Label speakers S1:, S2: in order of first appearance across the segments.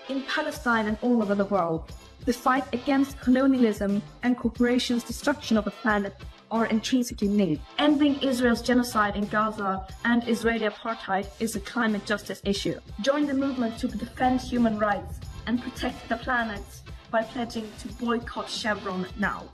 S1: In Palestine and all over the world, the fight against colonialism and corporations' destruction of the planet are intrinsically linked. Ending Israel's genocide in Gaza and Israeli apartheid is a climate justice issue. Join the movement to defend human rights and protect the planet by pledging to boycott Chevron now.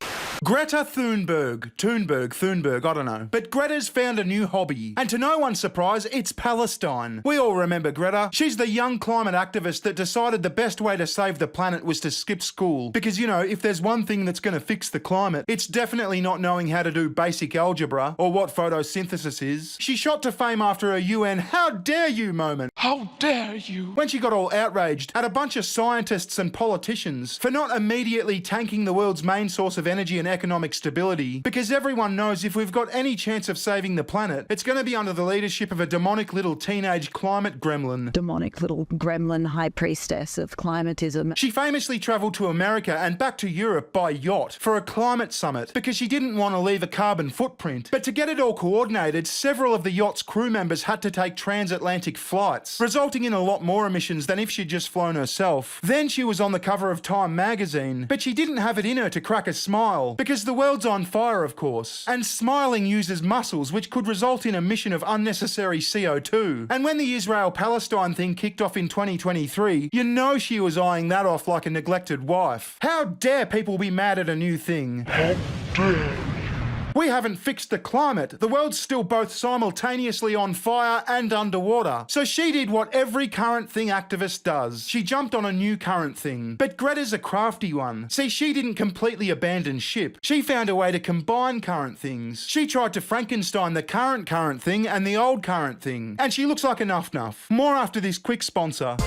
S2: Greta Thunberg, I don't know. But Greta's found a new hobby. And to no one's surprise, it's Palestine. We all remember Greta. She's the young climate activist that decided the best way to save the planet was to skip school. Because, you know, if there's one thing that's going to fix the climate, it's definitely not knowing how to do basic algebra or what photosynthesis is. She shot to fame after a UN "how dare you" moment. How dare you? When she got all outraged at a bunch of scientists and politicians for not immediately tanking the world's main source of energy and economic stability, because everyone knows if we've got any chance of saving the planet, it's going to be under the leadership of a demonic little teenage climate gremlin.
S3: Demonic little gremlin high priestess of climatism.
S2: She famously travelled to America and back to Europe by yacht for a climate summit because she didn't want to leave a carbon footprint. But to get it all coordinated, several of the yacht's crew members had to take transatlantic flights, resulting in a lot more emissions than if she'd just flown herself. Then she was on the cover of Time magazine, but she didn't have it in her to crack a smile, because the world's on fire, of course, and smiling uses muscles which could result in emission of unnecessary CO2. And when the Israel-Palestine thing kicked off in 2023, you know she was eyeing that off like a neglected wife. How dare people be mad at a new thing? How dare we haven't fixed the climate. The world's still both simultaneously on fire and underwater. So she did what every current thing activist does. She jumped on a new current thing. But Greta's a crafty one. See, she didn't completely abandon ship. She found a way to combine current things. She tried to Frankenstein the current thing and the old current thing. And she looks like enough. More after this quick sponsor.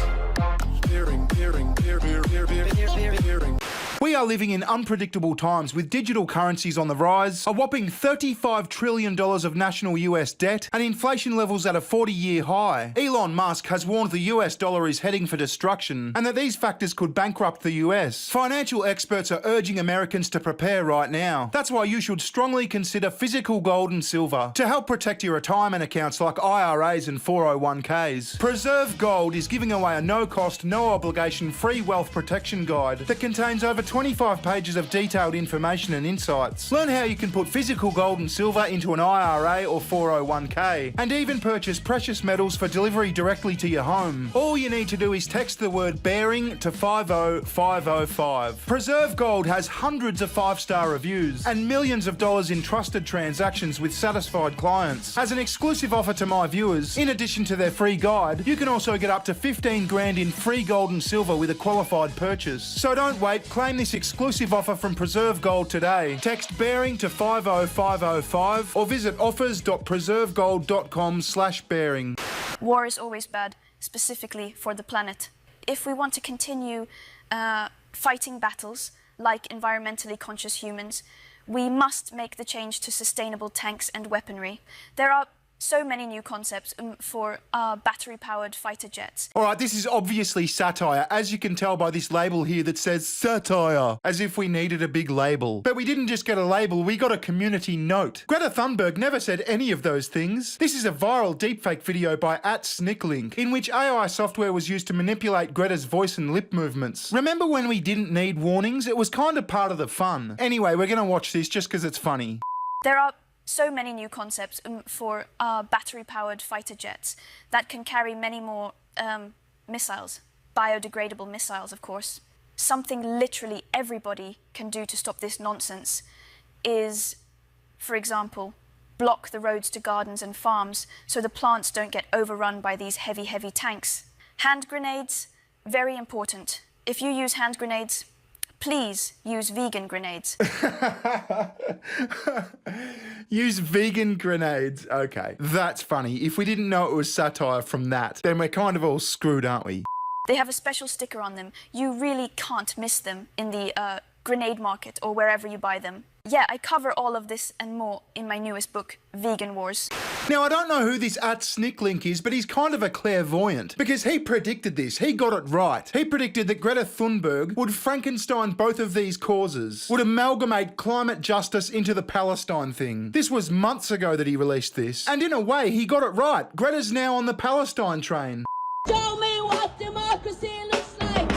S2: We are living in unpredictable times with digital currencies on the rise, a whopping $35 trillion of national US debt, and inflation levels at a 40-year high. Elon Musk has warned the US dollar is heading for destruction and that these factors could bankrupt the US. Financial experts are urging Americans to prepare right now. That's why you should strongly consider physical gold and silver to help protect your retirement accounts like IRAs and 401ks. Preserve Gold is giving away a no-cost, no-obligation free wealth protection guide that contains over 25 pages of detailed information and insights. Learn how you can put physical gold and silver into an IRA or 401k, and even purchase precious metals for delivery directly to your home. All you need to do is text the word bearing to 50505. Preserve Gold has hundreds of 5-star reviews and millions of dollars in trusted transactions with satisfied clients. As an exclusive offer to my viewers, in addition to their free guide, you can also get up to 15 grand in free gold and silver with a qualified purchase. So don't wait, claim this exclusive offer from Preserve Gold today. Text bearing to 50505 or visit offers.preservegold.com/bearing.
S4: War is always bad, specifically for the planet. If we want to continue fighting battles like environmentally conscious humans, we must make the change to sustainable tanks and weaponry. There are so many new concepts for battery-powered fighter jets.
S2: Alright, this is obviously satire, as you can tell by this label here that says Satire, as if we needed a big label. But we didn't just get a label, we got a community note. Greta Thunberg never said any of those things. This is a viral deepfake video by @Snicklink, in which AI software was used to manipulate Greta's voice and lip movements. Remember when we didn't need warnings? It was kind of part of the fun. Anyway, we're gonna watch this just because it's funny.
S4: There are so many new concepts for battery-powered fighter jets that can carry many more missiles, biodegradable missiles, of course. Something literally everybody can do to stop this nonsense is, for example, block the roads to gardens and farms so the plants don't get overrun by these heavy, heavy tanks. Hand grenades, very important. If you use hand grenades, please use vegan grenades.
S2: Use vegan grenades. Okay, that's funny. If we didn't know it was satire from that, then we're kind of all screwed, aren't we?
S4: They have a special sticker on them. You really can't miss them in the grenade market or wherever you buy them. Yeah, I cover all of this and more in my newest book, Vegan Wars.
S2: Now, I don't know who this @Snicklink is, but he's kind of a clairvoyant, because he predicted this. He got it right. He predicted that Greta Thunberg would Frankenstein both of these causes, would amalgamate climate justice into the Palestine thing. This was months ago that he released this, and in a way, he got it right. Greta's now on the Palestine train.
S5: Show me what democracy looks like.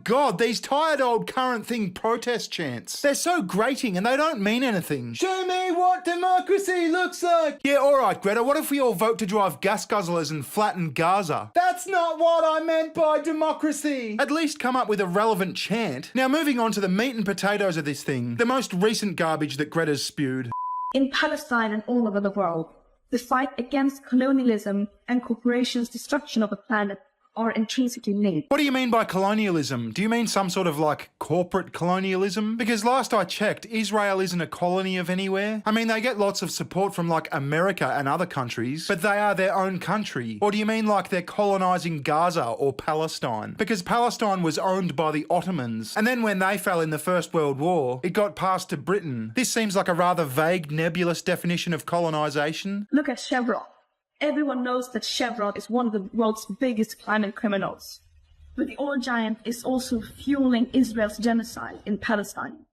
S2: God, these tired old current thing protest chants. They're so grating and they don't mean anything. Show me what democracy looks like. Yeah, alright, Greta, what if we all vote to drive gas guzzlers and flatten Gaza? That's not what I meant by democracy. At least come up with a relevant chant. Now moving on to the meat and potatoes of this thing, the most recent garbage that Greta's spewed.
S1: In Palestine and all over the world, the fight against colonialism and corporations' destruction of the planet are intrinsically linked.
S2: What do you mean by colonialism? Do you mean some sort of like corporate colonialism? Because last I checked, Israel isn't a colony of anywhere. I mean, they get lots of support from like America and other countries, but they are their own country. Or do you mean like they're colonizing Gaza or Palestine? Because Palestine was owned by the Ottomans, and then when they fell in the First World War, it got passed to Britain. This seems like a rather vague, nebulous definition of colonization.
S1: Look at Chevron. Everyone knows that Chevron is one of the world's biggest climate criminals. But the oil giant is also fueling Israel's genocide in Palestine.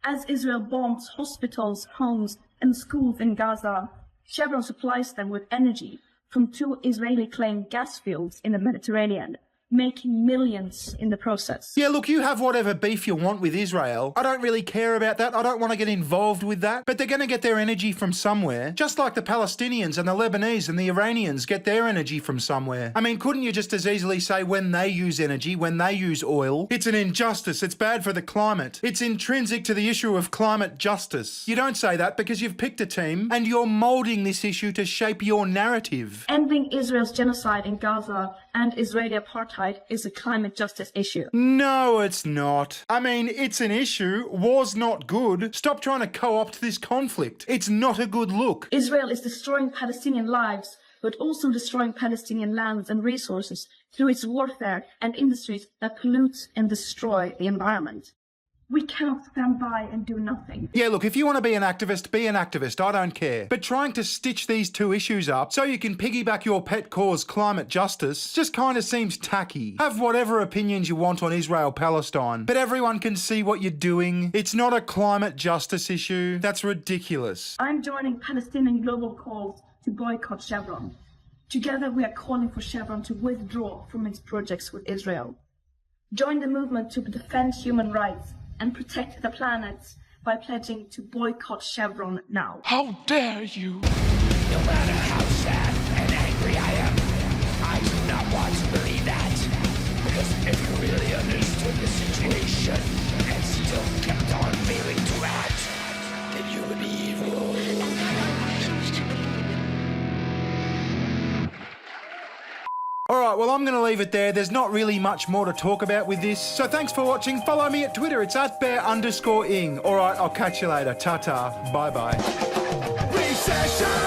S1: As Israel bombs hospitals, homes, and schools in Gaza, Chevron supplies them with energy from 2 Israeli-claimed gas fields in the Mediterranean, making millions in the process.
S2: Yeah, look, you have whatever beef you want with Israel. I don't really care about that. I don't want to get involved with that. But they're going to get their energy from somewhere. Just like the Palestinians and the Lebanese and the Iranians get their energy from somewhere. I mean, couldn't you just as easily say when they use energy, when they use oil? It's an injustice. It's bad for the climate. It's intrinsic to the issue of climate justice. You don't say that because you've picked a team and you're moulding this issue to shape your narrative.
S1: Ending Israel's genocide in Gaza and Israeli apartheid is a climate justice issue.
S2: No, it's not. I mean, it's an issue. War's not good. Stop trying to co-opt this conflict. It's not a good look.
S1: Israel is destroying Palestinian lives, but also destroying Palestinian lands and resources through its warfare and industries that pollute and destroy the environment. We cannot stand by and do nothing.
S2: Yeah, look, if you want to be an activist, be an activist. I don't care. But trying to stitch these two issues up so you can piggyback your pet cause, climate justice, just kind of seems tacky. Have whatever opinions you want on Israel-Palestine, but everyone can see what you're doing. It's not a climate justice issue. That's ridiculous.
S1: I'm joining Palestinian global calls to boycott Chevron. Together we are calling for Chevron to withdraw from its projects with Israel. Join the movement to defend human rights and protect the planet by pledging to boycott Chevron now.
S5: How dare you? No matter how sad and angry I am, I do not want to believe that. Because if you really understood the situation and still kept on failing to act, then you would be evil.
S2: Alright, well I'm going to leave it there. There's not really much more to talk about with this. So thanks for watching. Follow me at Twitter. It's @bear_ing. Alright, I'll catch you later. Ta-ta. Bye-bye.
S5: Recession!